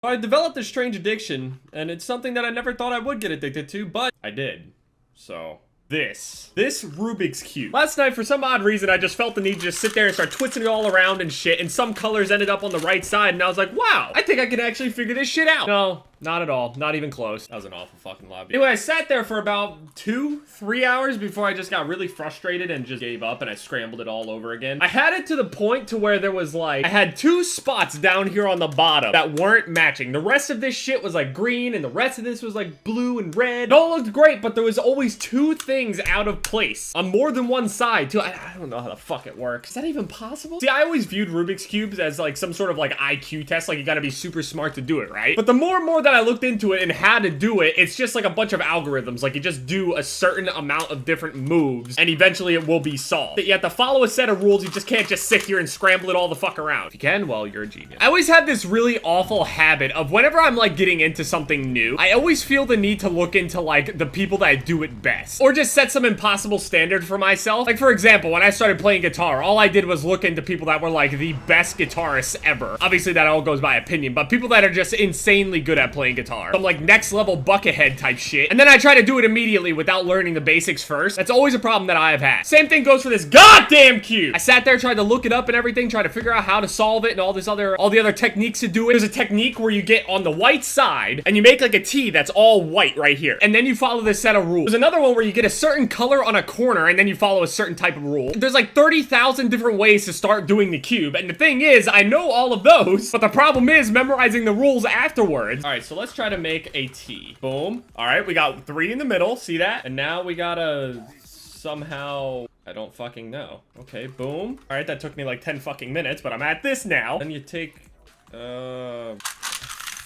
I developed a strange addiction, and it's something that I never thought I would get addicted to, but I did. So, this Rubik's Cube. Last night, for some odd reason, I just felt the need to just sit there and start twisting it all around and shit, and some colors ended up on the right side, and I was like, wow, I think I can actually figure this shit out. No, not at all. Not even close. That was an awful fucking lobby. Anyway, I sat there for about 2-3 hours before I just got really frustrated and just gave up, and I scrambled it all over again. I had it to the point to where there was like, I had 2 spots down here on the bottom that weren't matching. The rest of this shit was like green, and the rest of this was like blue and red. It all looked great, but there was always 2 things out of place on more than one side too. I don't know how the fuck it works. Is that even possible? See, I always viewed Rubik's Cubes as like some sort of like IQ test, like you gotta be super smart to do it, right? But the more and more that I looked into it and how to do it, it's just like a bunch of algorithms. Like you just do a certain amount of different moves and eventually it will be solved. But you have to follow a set of rules. You just can't just sit here and scramble it all the fuck around. If you can, well, you're a genius. I always have this really awful habit of whenever I'm like getting into something new, I always feel the need to look into like the people that do it best or just set some impossible standard for myself. Like for example, when I started playing guitar, all I did was look into people that were like the best guitarists ever. Obviously that all goes by opinion, but people that are just insanely good at playing guitar. Some like next level buckethead type shit. And then I try to do it immediately without learning the basics first. That's always a problem that I have had. Same thing goes for this goddamn cube. I sat there, tried to look it up and everything, tried to figure out how to solve it and all the other techniques to do it. There's a technique where you get on the white side and you make like a T that's all white right here. And then you follow this set of rules. There's another one where you get a certain color on a corner and then you follow a certain type of rule. There's like 30,000 different ways to start doing the cube. And the thing is, I know all of those, but the problem is memorizing the rules afterwards. All right, so let's try to make a T. Boom. All right, we got 3 in the middle. See that? And now we gotta somehow... I don't fucking know. Okay, boom. All right, that took me like 10 fucking minutes, but I'm at this now. Then you take...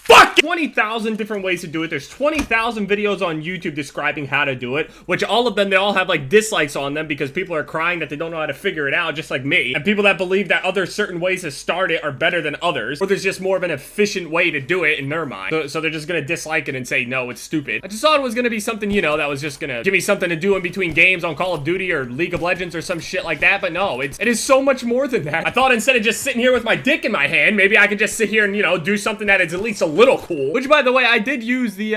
Fuck! 20,000 different ways to do it. There's 20,000 videos on YouTube describing how to do it, which all of them, they all have like dislikes on them because people are crying that they don't know how to figure it out, just like me. And people that believe that other certain ways to start it are better than others, or there's just more of an efficient way to do it in their mind. So they're just gonna dislike it and say, no, it's stupid. I just thought it was gonna be something, you know, that was just gonna give me something to do in between games on Call of Duty or League of Legends or some shit like that, but no, it is so much more than that. I thought instead of just sitting here with my dick in my hand, maybe I could just sit here and, you know, do something that is at least a little cool. Which, by the way, I did use the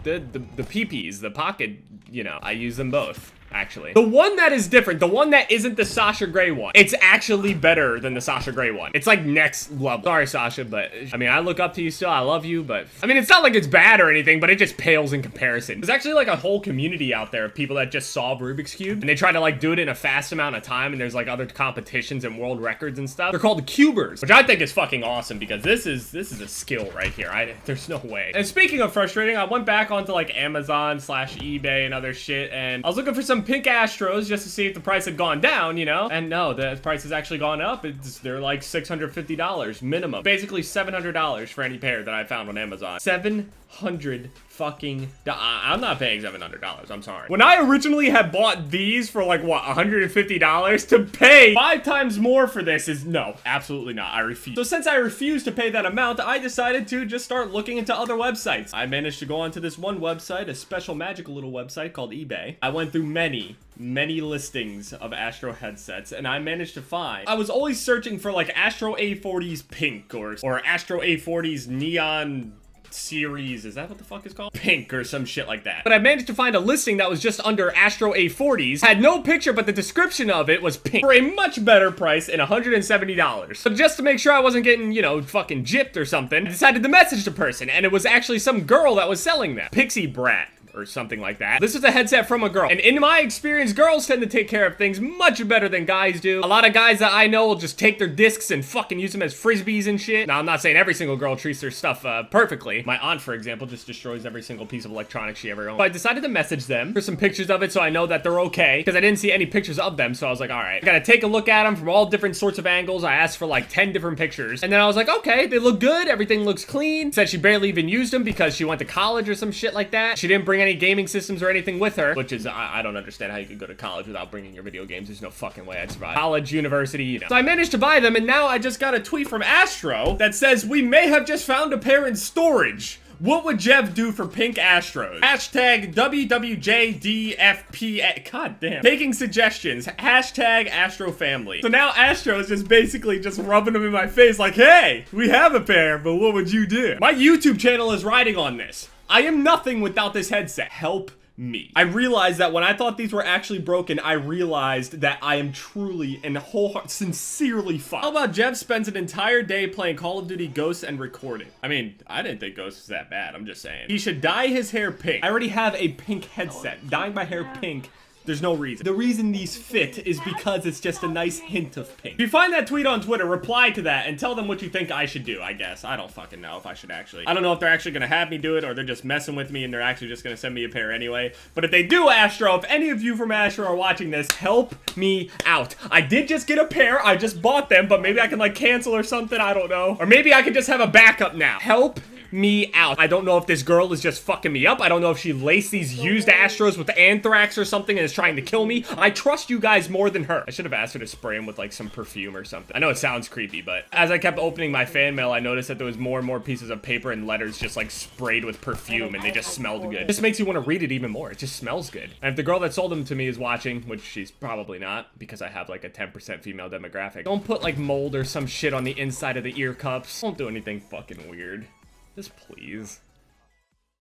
PPs, the pocket, you know, I use them both. Actually, the one that is different, the one that isn't the Sasha Grey one, it's actually better than the Sasha Grey one. It's like next level. Sorry, Sasha, but I mean, I look up to you still. I love you, but I mean, it's not like it's bad or anything, but it just pales in comparison. There's actually like a whole community out there of people that just solve Rubik's Cube and they try to like do it in a fast amount of time. And there's like other competitions and world records and stuff. They're called the Cubers, which I think is fucking awesome because this is a skill right here. There's no way. And speaking of frustrating, I went back onto like Amazon/eBay and other shit, and I was looking for some pink Astros just to see if the price had gone down, you know, and no, the price has actually gone up. They're like $650 minimum, basically $700 for any pair that I found on Amazon. 700 fucking I'm not paying $700. I'm sorry. When I originally had bought these for like what, $150, to pay 5 times more for this is no, absolutely not. I refuse. So since I refuse to pay that amount, I decided to just start looking into other websites. I managed to go onto this one website, a special magical little website called eBay. I went through many listings of Astro headsets, and I managed to find, I was always searching for like Astro A40's pink or Astro A40's neon series, is that what the fuck is called? Pink or some shit like that. But I managed to find a listing that was just under Astro A40s, had no picture, but the description of it was pink for a much better price and $170. So just to make sure I wasn't getting, you know, fucking gypped or something, I decided to message the person, and it was actually some girl that was selling them. Pixie Brat or something like that. This is a headset from a girl. And in my experience, girls tend to take care of things much better than guys do. A lot of guys that I know will just take their discs and fucking use them as frisbees and shit. Now, I'm not saying every single girl treats their stuff perfectly. My aunt, for example, just destroys every single piece of electronics she ever owns. So I decided to message them for some pictures of it so I know that they're okay, because I didn't see any pictures of them. So I was like, all right, I gotta take a look at them from all different sorts of angles. I asked for like 10 different pictures. And then I was like, okay, they look good. Everything looks clean. Said she barely even used them because she went to college or some shit like that. She didn't bring any gaming systems or anything with her, which is, I don't understand how you could go to college without bringing your video games. There's no fucking way I'd survive. College, university, you know. So I managed to buy them, and now I just got a tweet from Astro that says, we may have just found a pair in storage. What would Jeff do for pink Astros? Hashtag WWJDFP. God damn. Taking suggestions. Hashtag Astro family. So now Astro's just basically just rubbing them in my face like, hey, we have a pair, but what would you do? My YouTube channel is riding on this. I am nothing without this headset. Help me. I realized that when I thought these were actually broken, I realized that I am truly and sincerely fucked. How about Jeff spends an entire day playing Call of Duty Ghosts and recording? I mean, I didn't think Ghosts was that bad. I'm just saying. He should dye his hair pink. I already have a pink headset. Dyeing my hair pink, there's no reason. The reason these fit is because it's just a nice hint of pink. If you find that tweet on Twitter, reply to that and tell them what you think I should do, I guess. I don't fucking know if I should actually. I don't know if they're actually gonna have me do it or they're just messing with me and they're actually just gonna send me a pair anyway. But if they do, Astro, if any of you from Astro are watching this, help me out. I did just get a pair. I just bought them, but maybe I can like cancel or something. I don't know. Or maybe I could just have a backup now. Help me out. I don't know if this girl is just fucking me up. I don't know if she laced these used Astros with anthrax or something and is trying to kill me. I trust you guys more than her. I should have asked her to spray him with like some perfume or something. I know it sounds creepy, but as I kept opening my fan mail, I noticed that there was more and more pieces of paper and letters just like sprayed with perfume and they just smelled good. It just makes you want to read it even more. It just smells good. And if the girl that sold them to me is watching, which she's probably not because I have like a 10% female demographic, don't put like mold or some shit on the inside of the ear cups. Don't do anything fucking weird. Just please.